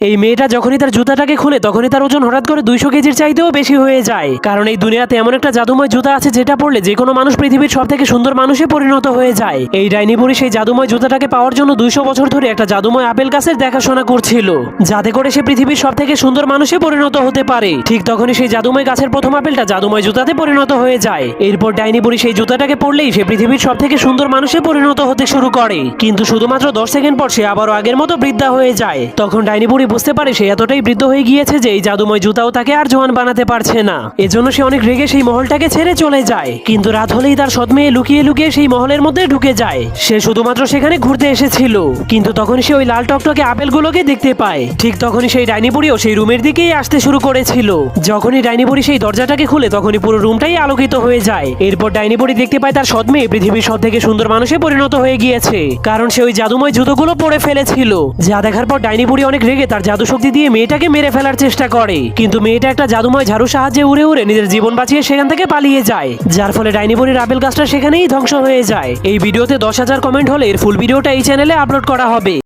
এই মেয়েটা যখনই তার জুতাটাকে খুলে তখনই তার ওজন হঠাৎ করে 200 কেজির চাইতেও বেশি হয়ে যায়। কারণ এই দুনিয়াতে এমন একটা জাদুময় জুতা আছে যেটা পরলে যে কোনো মানুষ পৃথিবীর সব থেকে সুন্দর মানুষে পরিণত হয়ে যায়। এই ডাইনি বুড়ি সেই জাদুময় জুতাটাকে পাওয়ার জন্য 200 বছর ধরে একটা জাদুময় আপেল গাছের দেখাশোনা করছিল, যাতে করে সে পৃথিবীর সব থেকে সুন্দর মানুষে পরিণত হতে পারে। ঠিক তখনই সেই জাদুময় গাছের প্রথম আপেলটা জাদুময় জুতাতে পরিণত হয়ে যায়। এরপর ডাইনি বুড়ি সেই জুতাটাকে পরলেই সে পৃথিবীর সব থেকে সুন্দর মানুষে পরিণত হতে শুরু করে। কিন্তু শুধুমাত্র 10 সেকেন্ড পর সে আবারও আগের মতো বৃদ্ধা হয়ে যায়। তখন ডাইনি বুড়ি বুঝতে পারে সে এতটাই বৃদ্ধ হয়ে গিয়েছে যে এই জাদুময় জুতাও তাকে আর জোয়ান বানাতে পারছে না। এজন্য সে অনেক রেগে সেই মহলটাকে ছেড়ে চলে যায়। কিন্তু রাত হলেই তার সৎ মেয়ে লুকিয়ে লুকিয়ে সেই মহলের মধ্যে ঢুকে যায়। সে শুধুমাত্র সেখানে ঘুরতে এসেছিল, কিন্তু তখন সে ওই লাল টকটকে আপেলগুলোকে দেখতে পায়। ঠিক তখনই সেই ডাইনি বুড়িও সেই রুমের দিকেই আসতে শুরু করেছিল। যখনই ডাইনি বুড়ি সেই দরজাটাকে খুলে তখনই পুরো রুমটাই আলোকিত হয়ে যায়। এরপর ডাইনি বুড়ি দেখতে পায় তার সৎ মেয়ে পৃথিবীর সব থেকে সুন্দর মানুষে পরিণত হয়ে গিয়েছে, কারণ সে ওই জাদুময় জুতোগুলো পরে ফেলেছিল। যা দেখার পর ডাইনি বুড়ি অনেক রেগে তার জাদু শক্তি দিয়ে মেয়েটাকে মেরে ফেলার চেষ্টা করে, কিন্তু মেয়েটা একটা জাদুময় ঝাড়ুর সাহায্যে উড়ে উড়ে নিজের জীবন বাঁচিয়ে সেখান থেকে পালিয়ে যায়, যার ফলে ডাইনি বুড়ির আপেল গাছটা সেখানেই ধ্বংস হয়ে যায়। এই ভিডিওতে 10,000 কমেন্ট হলে এর ফুল ভিডিওটা এই চ্যানেলে আপলোড করা হবে।